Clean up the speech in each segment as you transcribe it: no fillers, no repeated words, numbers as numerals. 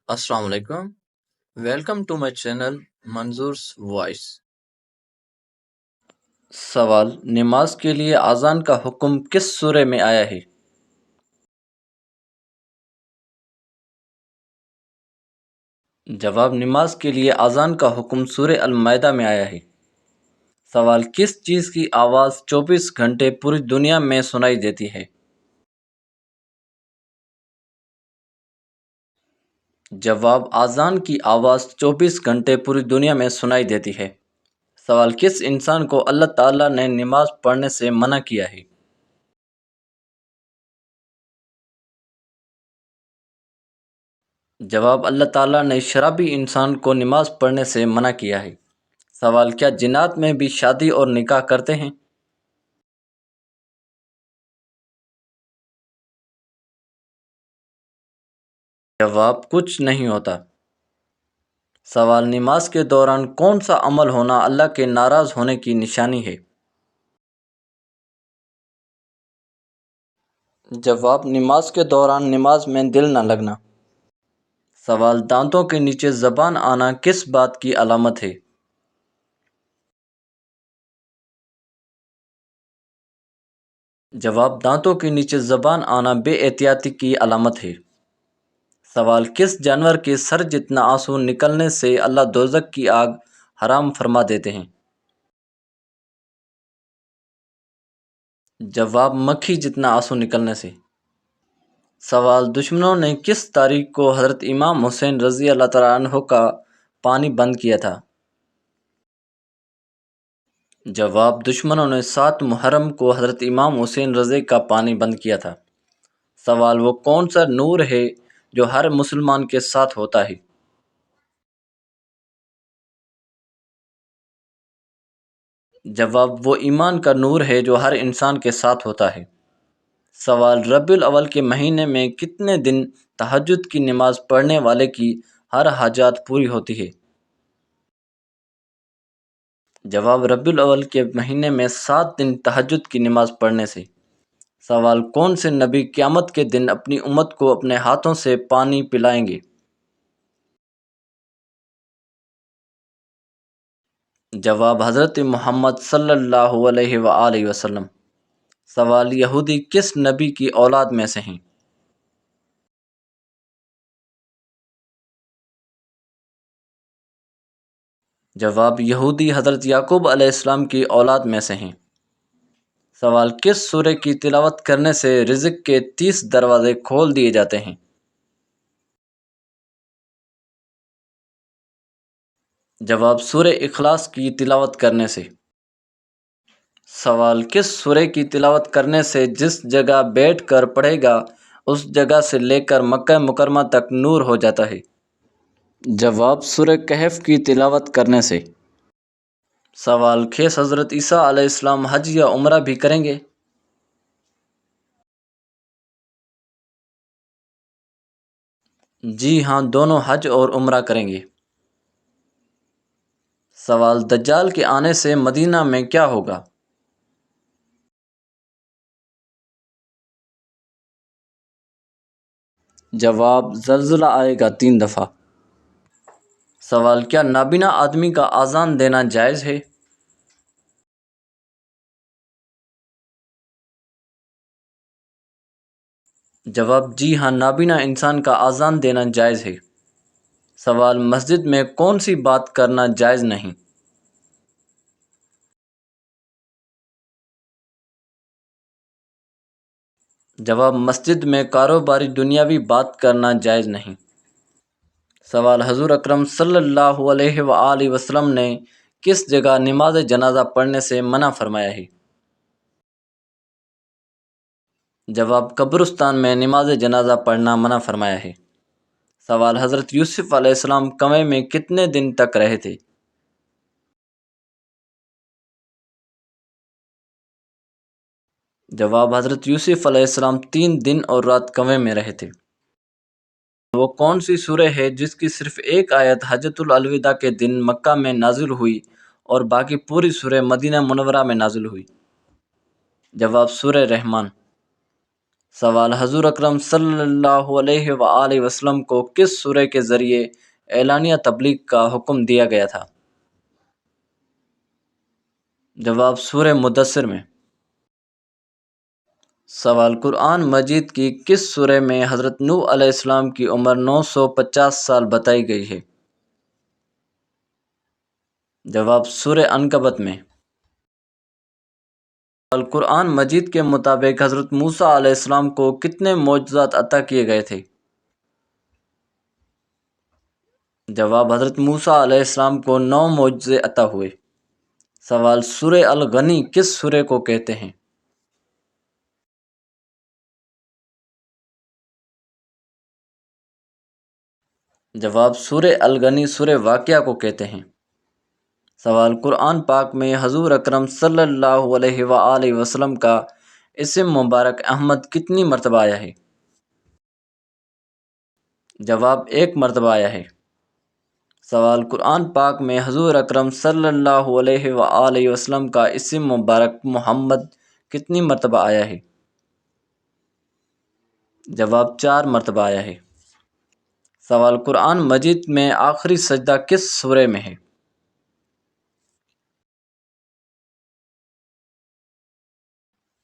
السلام علیکم. Welcome to my channel منظور's وائس. سوال: نماز کے لیے اذان کا حکم کس سورہ میں آیا ہے؟ جواب: نماز کے لیے اذان کا حکم سورہ المائدہ میں آیا ہے. سوال: کس چیز کی آواز 24 گھنٹے پوری دنیا میں سنائی دیتی ہے؟ جواب: اذان کی آواز 24 گھنٹے پوری دنیا میں سنائی دیتی ہے. سوال: کس انسان کو اللہ تعالیٰ نے نماز پڑھنے سے منع کیا ہے؟ جواب: اللہ تعالیٰ نے شرابی انسان کو نماز پڑھنے سے منع کیا ہے. سوال: کیا جنات میں بھی شادی اور نکاح کرتے ہیں؟ جواب: کچھ نہیں ہوتا. سوال: نماز کے دوران کون سا عمل ہونا اللہ کے ناراض ہونے کی نشانی ہے؟ جواب: نماز کے دوران نماز میں دل نہ لگنا. سوال: دانتوں کے نیچے زبان آنا کس بات کی علامت ہے؟ جواب: دانتوں کے نیچے زبان آنا بے احتیاطی کی علامت ہے. سوال: کس جانور کے سر جتنا آنسو نکلنے سے اللہ دوزخ کی آگ حرام فرما دیتے ہیں؟ جواب: مکھی جتنا آنسو نکلنے سے. سوال: دشمنوں نے کس تاریخ کو حضرت امام حسین رضی اللہ تعالیٰ عنہ کا پانی بند کیا تھا؟ جواب: دشمنوں نے 7 محرم کو حضرت امام حسین رضی کا پانی بند کیا تھا. سوال: وہ کون سا نور ہے جو ہر مسلمان کے ساتھ ہوتا ہے؟ جواب: وہ ایمان کا نور ہے جو ہر انسان کے ساتھ ہوتا ہے. سوال: ربیع الاول کے مہینے میں کتنے دن تہجد کی نماز پڑھنے والے کی ہر حاجات پوری ہوتی ہے؟ جواب: ربیع الاول کے مہینے میں 7 دن تہجد کی نماز پڑھنے سے. سوال: کون سے نبی قیامت کے دن اپنی امت کو اپنے ہاتھوں سے پانی پلائیں گے؟ جواب: حضرت محمد صلی اللہ علیہ وآلہ وسلم. سوال: یہودی کس نبی کی اولاد میں سے ہیں؟ جواب: یہودی حضرت یعقوب علیہ السلام کی اولاد میں سے ہیں. سوال: کس سورہ کی تلاوت کرنے سے رزق کے 30 دروازے کھول دیے جاتے ہیں؟ جواب: سورہ اخلاص کی تلاوت کرنے سے. سوال: کس سورہ کی تلاوت کرنے سے جس جگہ بیٹھ کر پڑھے گا اس جگہ سے لے کر مکہ مکرمہ تک نور ہو جاتا ہے؟ جواب: سورہ کہف کی تلاوت کرنے سے. سوال: خیز حضرت عیسیٰ علیہ السلام حج یا عمرہ بھی کریں گے؟ جی ہاں، دونوں حج اور عمرہ کریں گے. سوال: دجال کے آنے سے مدینہ میں کیا ہوگا؟ جواب: زلزلہ آئے گا 3 دفعہ. سوال: کیا نابینا آدمی کا اذان دینا جائز ہے؟ جواب: جی ہاں، نابینا انسان کا اذان دینا جائز ہے. سوال: مسجد میں کون سی بات کرنا جائز نہیں؟ جواب: مسجد میں کاروباری دنیاوی بات کرنا جائز نہیں. سوال: حضور اکرم صلی اللہ علیہ وآلہ وسلم نے کس جگہ نماز جنازہ پڑھنے سے منع فرمایا ہے؟ جواب: قبرستان میں نماز جنازہ پڑھنا منع فرمایا ہے. سوال: حضرت یوسف علیہ السلام کنویں میں کتنے دن تک رہے تھے؟ جواب: حضرت یوسف علیہ السلام 3 دن اور رات کنویں میں رہے تھے. وہ کون سی سورہ ہے جس کی صرف ایک آیت حجۃ الوداع کے دن مکہ میں نازل ہوئی اور باقی پوری سورہ مدینہ منورہ میں نازل ہوئی؟ جواب: سورہ رحمان. سوال: حضور اکرم صلی اللہ علیہ وآلہ وسلم کو کس سورہ کے ذریعے اعلانیہ تبلیغ کا حکم دیا گیا تھا؟ جواب: سورہ مدثر میں۔ سوال: قرآن مجید کی کس سورہ میں حضرت نوح علیہ السلام کی عمر 950 سال بتائی گئی ہے؟ جواب: سورہ عنکبوت میں۔ سوال: قرآن مجید کے مطابق حضرت موسیٰ علیہ السلام کو کتنے معجزات عطا کیے گئے تھے؟ جواب: حضرت موسیٰ علیہ السلام کو 9 معجزے عطا ہوئے۔ سوال: سورہ الغنی کس سورہ کو کہتے ہیں؟ جواب: سورہ الغنی سورہ واقعہ کو کہتے ہیں۔ سوال: قرآن پاک میں حضور اکرم صلی اللہ علیہ وآلہ وسلم کا اسم مبارک احمد کتنی مرتبہ آیا ہے؟ جواب: 1 مرتبہ آیا ہے۔ سوال: قرآن پاک میں حضور اکرم صلی اللہ علیہ وآلہ وسلم کا اسم مبارک محمد کتنی مرتبہ آیا ہے؟ جواب: 4 مرتبہ آیا ہے۔ سوال: قرآن مجید میں آخری سجدہ کس سورہ میں ہے؟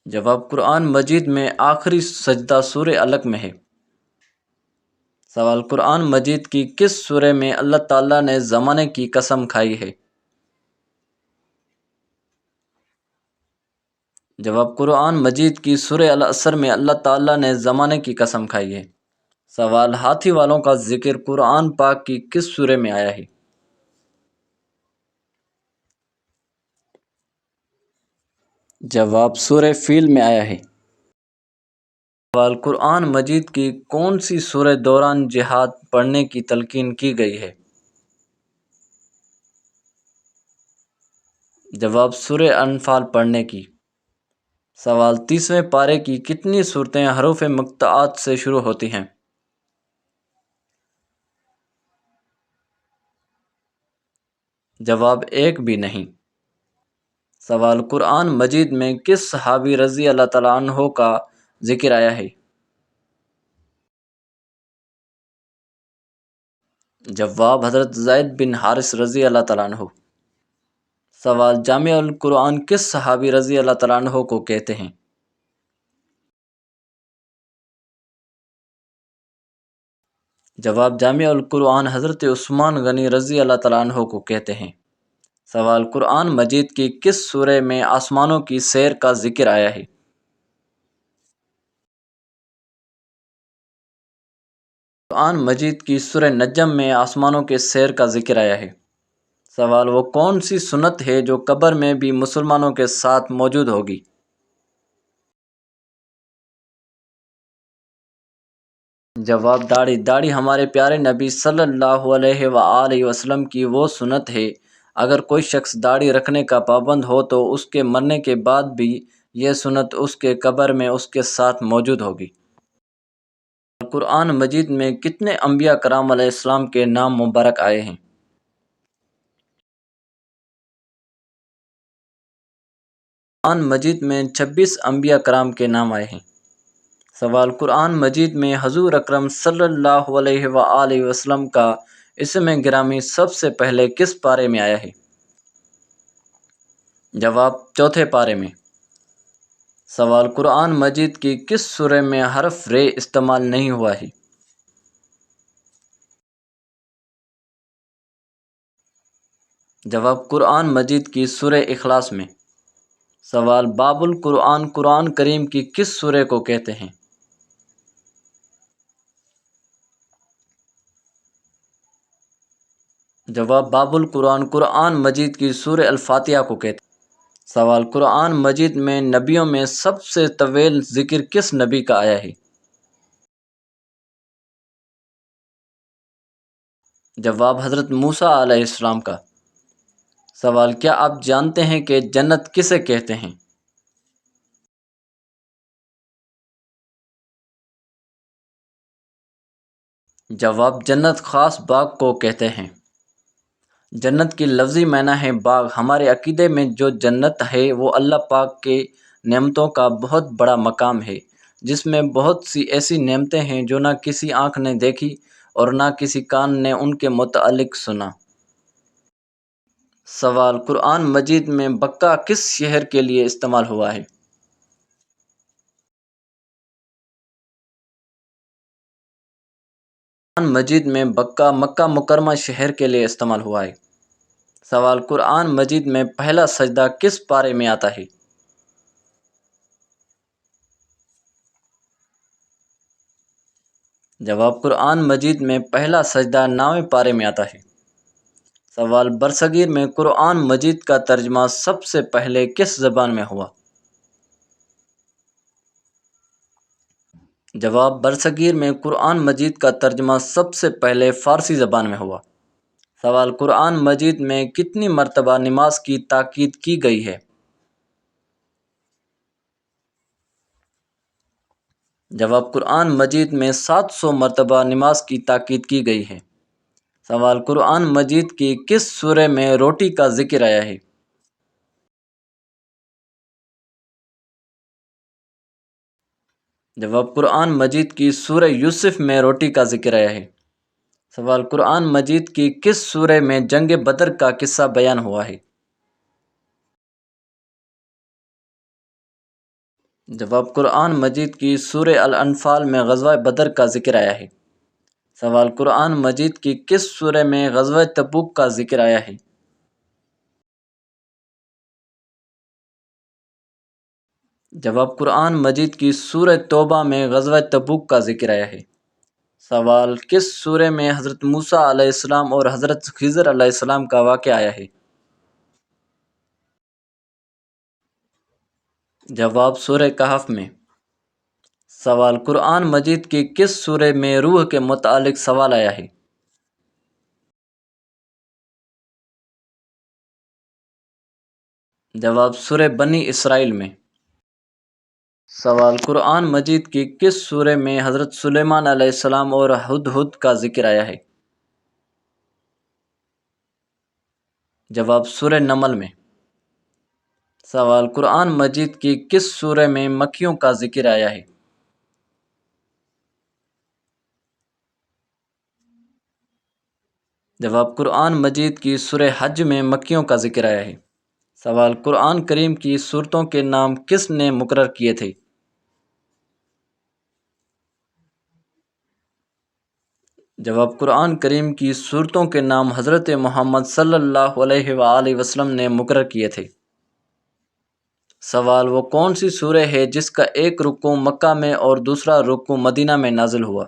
جواب: قرآن مجید میں آخری سجدہ سورہ علق میں ہے۔ سوال: قرآن مجید کی کس سورہ میں اللہ تعالیٰ نے زمانے کی قسم کھائی ہے؟ جواب: قرآن مجید کی سورہ العصر میں اللہ تعالیٰ نے زمانے کی قسم کھائی ہے۔ سوال: ہاتھی والوں کا ذکر قرآن پاک کی کس سورہ میں آیا ہے؟ جواب: سورہ فیل میں آیا ہے۔ سوال: قرآن مجید کی کون سی سورہ دوران جہاد پڑھنے کی تلقین کی گئی ہے؟ جواب: سورہ انفال پڑھنے کی۔ سوال: 30ویں پارے کی کتنی صورتیں حروف مقطعات سے شروع ہوتی ہیں؟ جواب: 1 بھی نہیں۔ سوال: قرآن مجید میں کس صحابی رضی اللہ تعالیٰ عنہ کا ذکر آیا ہے؟ جواب: حضرت زید بن حارث رضی اللہ تعالیٰ عنہ۔ سوال: جامع القرآن کس صحابی رضی اللہ تعالیٰ عنہ کو کہتے ہیں؟ جواب: جامع القرآن حضرت عثمان غنی رضی اللہ تعالیٰ عنہ کو کہتے ہیں۔ سوال: قرآن مجید کی کس سورہ میں آسمانوں کی سیر کا ذکر آیا ہے؟ قرآن مجید کی سورہ نجم میں آسمانوں کے سیر کا ذکر آیا ہے۔ سوال: وہ کون سی سنت ہے جو قبر میں بھی مسلمانوں کے ساتھ موجود ہوگی؟ جواب: داڑھی۔ داڑھی ہمارے پیارے نبی صلی اللہ علیہ وآلہ وسلم کی وہ سنت ہے، اگر کوئی شخص داڑھی رکھنے کا پابند ہو تو اس کے مرنے کے بعد بھی یہ سنت اس کے قبر میں اس کے ساتھ موجود ہوگی۔ قرآن مجید میں کتنے انبیاء کرام علیہ السلام کے نام مبارک آئے ہیں؟ قرآن مجید میں 26 انبیاء کرام کے نام آئے ہیں۔ سوال: قرآن مجید میں حضور اکرم صلی اللہ علیہ وآلہ وسلم کا اسم گرامی سب سے پہلے کس پارے میں آیا ہے؟ جواب: 4 پارے میں۔ سوال: قرآن مجید کی کس سورہ میں حرف ر استعمال نہیں ہوا ہے؟ جواب: قرآن مجید کی سورہ اخلاص میں۔ سوال: باب القرآن قرآن کریم کی کس سورہ کو کہتے ہیں؟ جواب: باب القرآن قرآن مجید کی سورہ الفاتحہ کو کہتے ہیں۔ سوال: قرآن مجید میں نبیوں میں سب سے طویل ذکر کس نبی کا آیا ہے؟ جواب: حضرت موسیٰ علیہ السلام کا۔ سوال: کیا آپ جانتے ہیں کہ جنت کسے کہتے ہیں؟ جواب: جنت خاص باغ کو کہتے ہیں۔ جنت کی لفظی معنی ہے باغ۔ ہمارے عقیدے میں جو جنت ہے وہ اللہ پاک کے نعمتوں کا بہت بڑا مقام ہے جس میں بہت سی ایسی نعمتیں ہیں جو نہ کسی آنکھ نے دیکھی اور نہ کسی کان نے ان کے متعلق سنا۔ سوال، قرآن مجید میں بکہ کس شہر کے لیے استعمال ہوا ہے؟ قرآن مجید میں بکہ مکہ مکرمہ شہر کے لیے استعمال ہوا ہے۔ سوال، قرآن مجید میں پہلا سجدہ کس پارے میں آتا ہے؟ جواب، قرآن مجید میں پہلا سجدہ 9ویں پارے میں آتا ہے۔ سوال، برصغیر میں قرآن مجید کا ترجمہ سب سے پہلے کس زبان میں ہوا؟ جواب، برصغیر میں قرآن مجید کا ترجمہ سب سے پہلے فارسی زبان میں ہوا۔ سوال، قرآن مجید میں کتنی مرتبہ نماز کی تاکید کی گئی ہے؟ جواب، قرآن مجید میں 700 مرتبہ نماز کی تاکید کی گئی ہے۔ سوال، قرآن مجید کی کس سورہ میں روٹی کا ذکر آیا ہے؟ جواب، قرآن مجید کی سورہ یوسف میں روٹی کا ذکر آیا ہے۔ سوال، قرآن مجید کی کس سورہ میں جنگ بدر کا قصہ بیان ہوا ہے؟ جواب، قرآن مجید کی سورہ الانفال میں غزوہ بدر کا ذکر آیا ہے۔ سوال، قرآن مجید کی کس سورہ میں غزوہ تبوک کا ذکر آیا ہے؟ جواب، قرآن مجید کی سورہ توبہ میں غزوہ تبوک کا ذکر آیا ہے۔ سوال، کس سورہ میں حضرت موسیٰ علیہ السلام اور حضرت خضر علیہ السلام کا واقعہ آیا ہے؟ جواب، سورہ کہف میں۔ سوال، قرآن مجید کی کس سورہ میں روح کے متعلق سوال آیا ہے؟ جواب، سورہ بنی اسرائیل میں۔ سوال، قرآن مجید کی کس سورہ میں حضرت سلیمان علیہ السلام اور ہدہد کا ذکر آیا ہے؟ جواب، سورہ نمل میں۔ سوال، قرآن مجید کی کس سورہ میں مکیوں کا ذکر آیا ہے؟ جواب، قرآن مجید کی سورہ حج میں مکیوں کا ذکر آیا ہے۔ سوال، قرآن کریم کی سورتوں کے نام کس نے مقرر کیے تھے؟ جواب، قرآن کریم کی سورتوں کے نام حضرت محمد صلی اللہ علیہ وآلہ وسلم نے مقرر کیے تھے۔ سوال، وہ کون سی سورہ ہے جس کا ایک رکوع مکہ میں اور دوسرا رکوع مدینہ میں نازل ہوا؟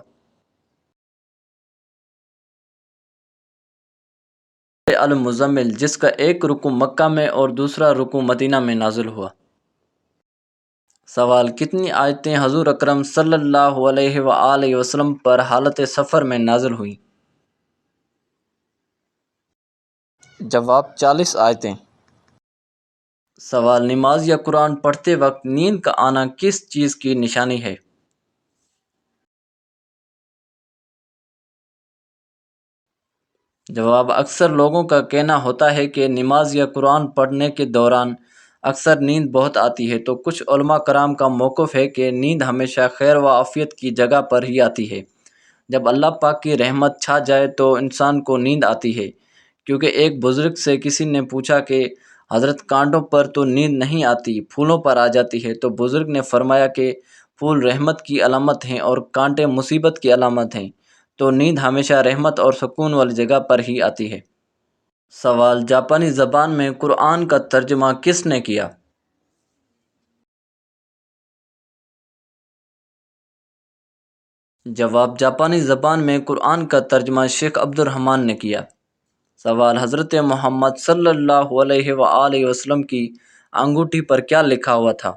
سورہ المزمل، جس کا ایک رکوع مکہ میں اور دوسرا رکوع مدینہ میں نازل ہوا۔ سوال، کتنی آیتیں حضور اکرم صلی اللہ علیہ وآلہ وسلم پر حالت سفر میں نازل ہوئیں؟ جواب، 40 آیتیں۔ سوال، نماز یا قرآن پڑھتے وقت نیند کا آنا کس چیز کی نشانی ہے؟ جواب، اکثر لوگوں کا کہنا ہوتا ہے کہ نماز یا قرآن پڑھنے کے دوران اکثر نیند بہت آتی ہے، تو کچھ علماء کرام کا موقف ہے کہ نیند ہمیشہ خیر و عافیت کی جگہ پر ہی آتی ہے۔ جب اللہ پاک کی رحمت چھا جائے تو انسان کو نیند آتی ہے، کیونکہ ایک بزرگ سے کسی نے پوچھا کہ حضرت کانٹوں پر تو نیند نہیں آتی، پھولوں پر آ جاتی ہے، تو بزرگ نے فرمایا کہ پھول رحمت کی علامت ہیں اور کانٹے مصیبت کی علامت ہیں، تو نیند ہمیشہ رحمت اور سکون والی جگہ پر ہی آتی ہے۔ سوال، جاپانی زبان میں قرآن کا ترجمہ کس نے کیا؟ جواب، جاپانی زبان میں قرآن کا ترجمہ شیخ عبد الرحمن نے کیا۔ سوال، حضرت محمد صلی اللہ علیہ وآلہ وسلم کی انگوٹھی پر کیا لکھا ہوا تھا؟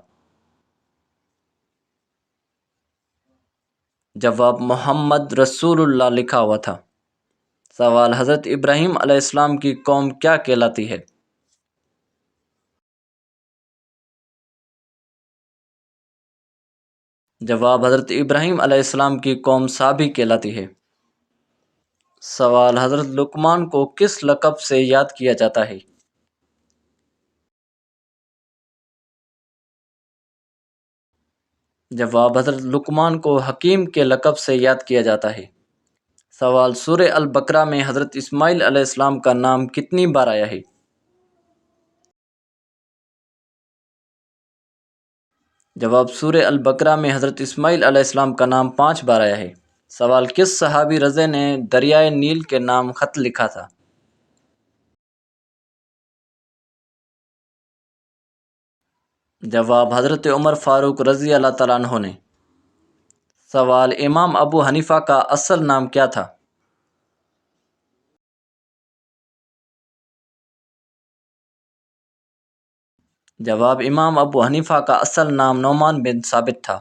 جواب، محمد رسول اللہ لکھا ہوا تھا۔ سوال، حضرت ابراہیم علیہ السلام کی قوم کیا کہلاتی ہے؟ جواب، حضرت ابراہیم علیہ السلام کی قوم سابی کہلاتی ہے۔ سوال، حضرت لقمان کو کس لقب سے یاد کیا جاتا ہے؟ جواب: حضرت لقمان کو حکیم کے لقب سے یاد کیا جاتا ہے۔ سوال: سورہ البقرہ میں حضرت اسماعیل علیہ السلام کا نام کتنی بار آیا ہے؟ جواب: سورہ البقرہ میں حضرت اسماعیل علیہ السلام کا نام 5 بار آیا ہے۔ سوال: کس صحابی رضی نے دریائے نیل کے نام خط لکھا تھا؟ جواب: حضرت عمر فاروق رضی اللہ تعالیٰ عنہ نے۔ سوال: امام ابو حنیفہ کا اصل نام کیا تھا؟ جواب: امام ابو حنیفہ کا اصل نام نعمان بن ثابت تھا۔